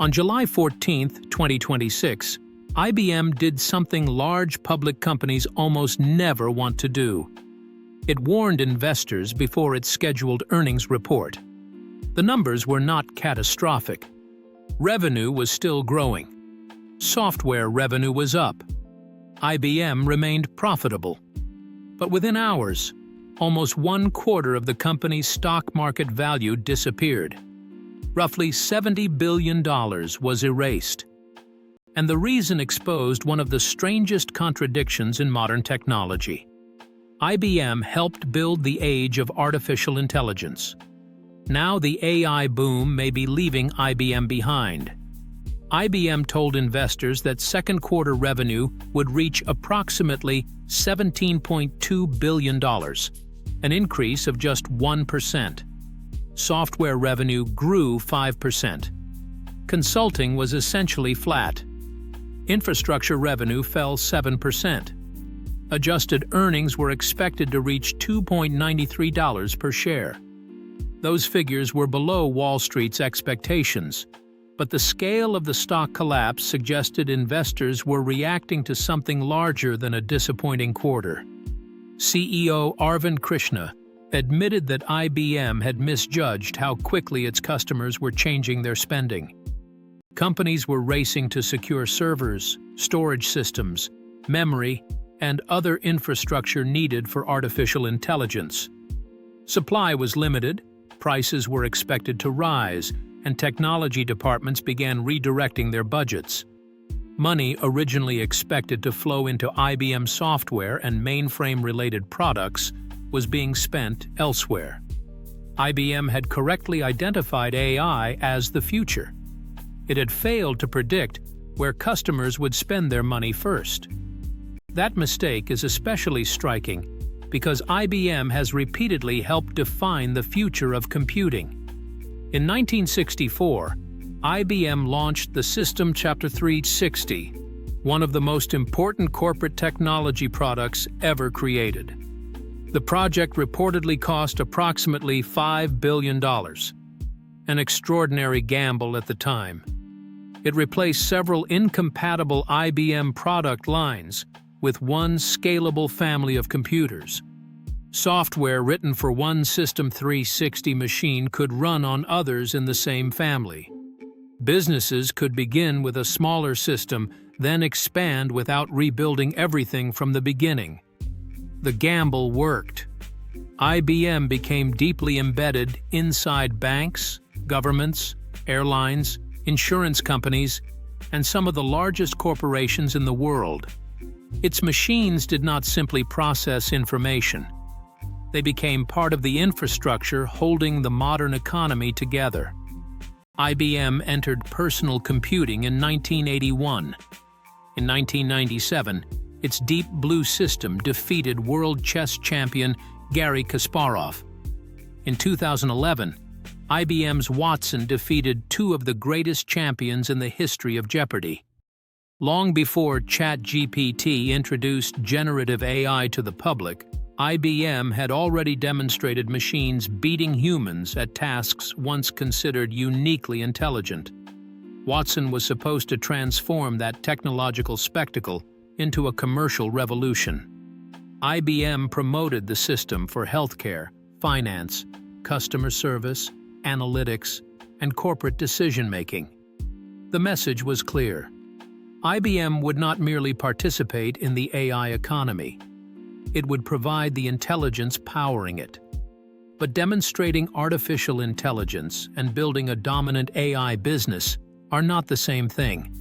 On July 14, 2026, IBM did something large public companies almost never want to do. It warned investors before its scheduled earnings report. The numbers were not catastrophic. Revenue was still growing. Software revenue was up. IBM remained profitable. But within hours, almost 1/4 of the company's stock market value disappeared. Roughly $70 billion was erased. And the reason exposed one of the strangest contradictions in modern technology. IBM helped build the age of artificial intelligence. Now the AI boom may be leaving IBM behind. IBM told investors that second quarter revenue would reach approximately $17.2 billion, an increase of just 1%. Software revenue grew 5%. Consulting was essentially flat. Infrastructure revenue fell 7%. Adjusted earnings were expected to reach $2.93 per share. Those figures were below Wall Street's expectations, but the scale of the stock collapse suggested investors were reacting to something larger than a disappointing quarter. CEO Arvind Krishna admitted that IBM had misjudged how quickly its customers were changing their spending. Companies were racing to secure servers, storage systems, memory, and other infrastructure needed for artificial intelligence. Supply was limited, prices were expected to rise, and technology departments began redirecting their budgets. Money originally expected to flow into IBM software and mainframe-related products was being spent elsewhere. IBM had correctly identified AI as the future. It had failed to predict where customers would spend their money first. That mistake is especially striking because IBM has repeatedly helped define the future of computing. In 1964, IBM launched the System Chapter 360, one of the most important corporate technology products ever created. The project reportedly cost approximately $5 billion, an extraordinary gamble at the time. It replaced several incompatible IBM product lines with one scalable family of computers. Software written for one System 360 machine could run on others in the same family. Businesses could begin with a smaller system, then expand without rebuilding everything from the beginning. The gamble worked. IBM became deeply embedded inside banks, governments, airlines, insurance companies, and some of the largest corporations in the world. Its machines did not simply process information. They became part of the infrastructure holding the modern economy together. IBM entered personal computing in 1981. In 1997, its Deep Blue system defeated world chess champion Garry Kasparov. In 2011, IBM's Watson defeated two of the greatest champions in the history of Jeopardy! Long before ChatGPT introduced generative AI to the public, IBM had already demonstrated machines beating humans at tasks once considered uniquely intelligent. Watson was supposed to transform that technological spectacle into a commercial revolution. IBM promoted the system for healthcare, finance, customer service, analytics, and corporate decision-making. The message was clear. IBM would not merely participate in the AI economy. It would provide the intelligence powering it. But demonstrating artificial intelligence and building a dominant AI business are not the same thing.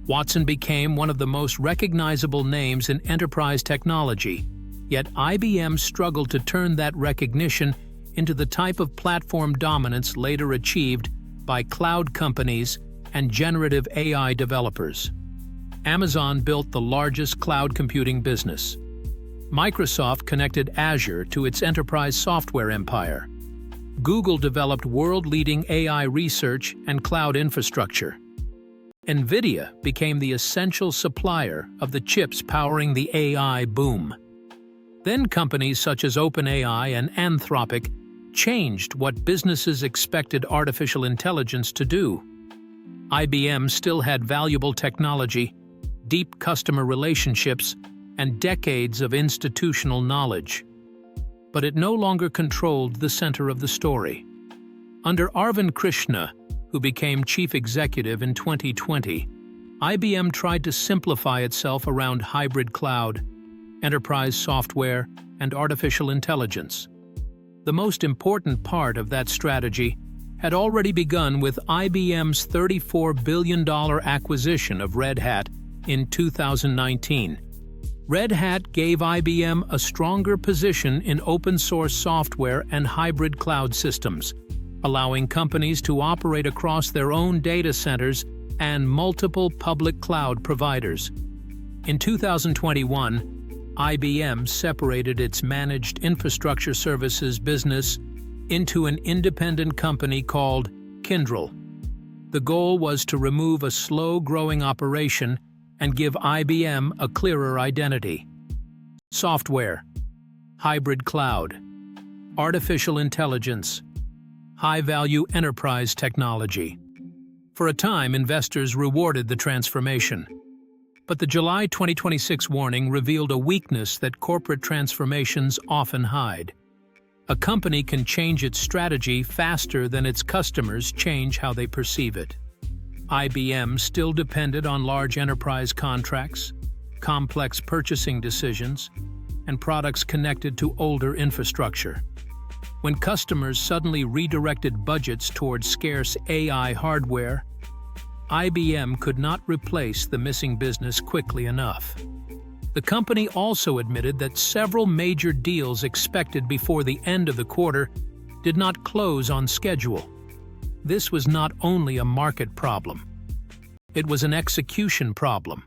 Watson became one of the most recognizable names in enterprise technology, yet IBM struggled to turn that recognition into the type of platform dominance later achieved by cloud companies and generative AI developers. Amazon built the largest cloud computing business. Microsoft connected Azure to its enterprise software empire. Google developed world-leading AI research and cloud infrastructure. NVIDIA became the essential supplier of the chips powering the AI boom. Then companies such as OpenAI and Anthropic changed what businesses expected artificial intelligence to do. IBM still had valuable technology, deep customer relationships, and decades of institutional knowledge. But it no longer controlled the center of the story. Under Arvind Krishna, who became chief executive in 2020, IBM tried to simplify itself around hybrid cloud, enterprise software, and artificial intelligence. The most important part of that strategy had already begun with IBM's $34 billion acquisition of Red Hat in 2019. Red Hat gave IBM a stronger position in open-source software and hybrid cloud systems, allowing companies to operate across their own data centers and multiple public cloud providers. In 2021, IBM separated its managed infrastructure services business into an independent company called Kyndryl. The goal was to remove a slow-growing operation and give IBM a clearer identity. Software, hybrid cloud, artificial intelligence, high-value enterprise technology. For a time, investors rewarded the transformation. But the July 2026 warning revealed a weakness that corporate transformations often hide. A company can change its strategy faster than its customers change how they perceive it. IBM still depended on large enterprise contracts, complex purchasing decisions, and products connected to older infrastructure. When customers suddenly redirected budgets towards scarce AI hardware, IBM could not replace the missing business quickly enough. The company also admitted that several major deals expected before the end of the quarter did not close on schedule. This was not only a market problem. It was an execution problem.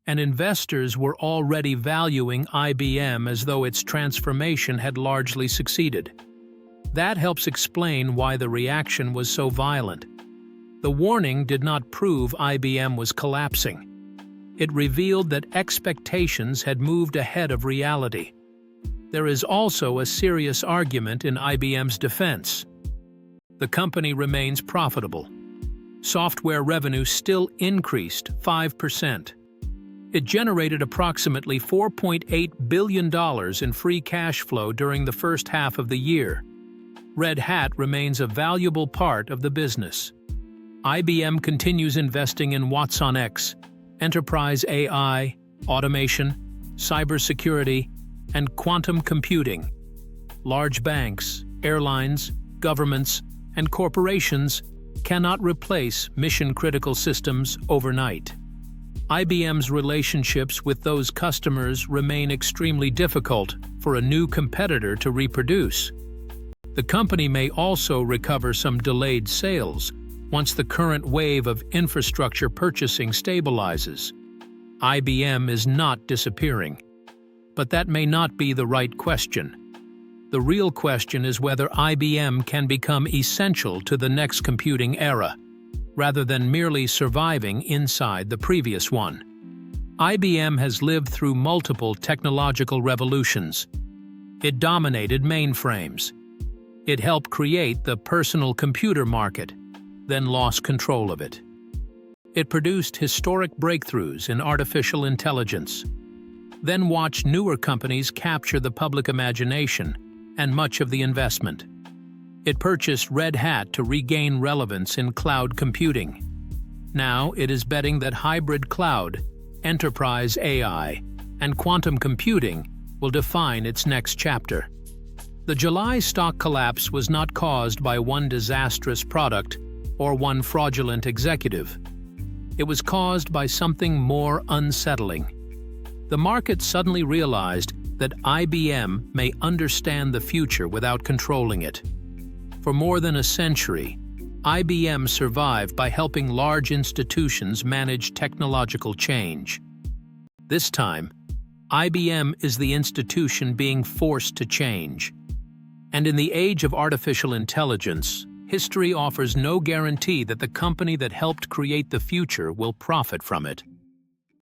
And investors were already valuing IBM as though its transformation had largely succeeded. That helps explain why the reaction was so violent. The warning did not prove IBM was collapsing. It revealed that expectations had moved ahead of reality. There is also a serious argument in IBM's defense. The company remains profitable. Software revenue still increased 5%. It generated approximately $4.8 billion in free cash flow during the first half of the year. Red Hat remains a valuable part of the business. IBM continues investing in watsonx, enterprise AI, automation, cybersecurity, and quantum computing. Large banks, airlines, governments, and corporations cannot replace mission-critical systems overnight. IBM's relationships with those customers remain extremely difficult for a new competitor to reproduce. The company may also recover some delayed sales once the current wave of infrastructure purchasing stabilizes. IBM is not disappearing. But that may not be the right question. The real question is whether IBM can become essential to the next computing era, rather than merely surviving inside the previous one. IBM has lived through multiple technological revolutions. It dominated mainframes. It helped create the personal computer market, then lost control of it. It produced historic breakthroughs in artificial intelligence, then watched newer companies capture the public imagination and much of the investment. It purchased Red Hat to regain relevance in cloud computing. Now it is betting that hybrid cloud, enterprise AI, and quantum computing will define its next chapter. The July stock collapse was not caused by one disastrous product or one fraudulent executive. It was caused by something more unsettling. The market suddenly realized that IBM may understand the future without controlling it. For more than a century, IBM survived by helping large institutions manage technological change. This time, IBM is the institution being forced to change. And in the age of artificial intelligence, history offers no guarantee that the company that helped create the future will profit from it.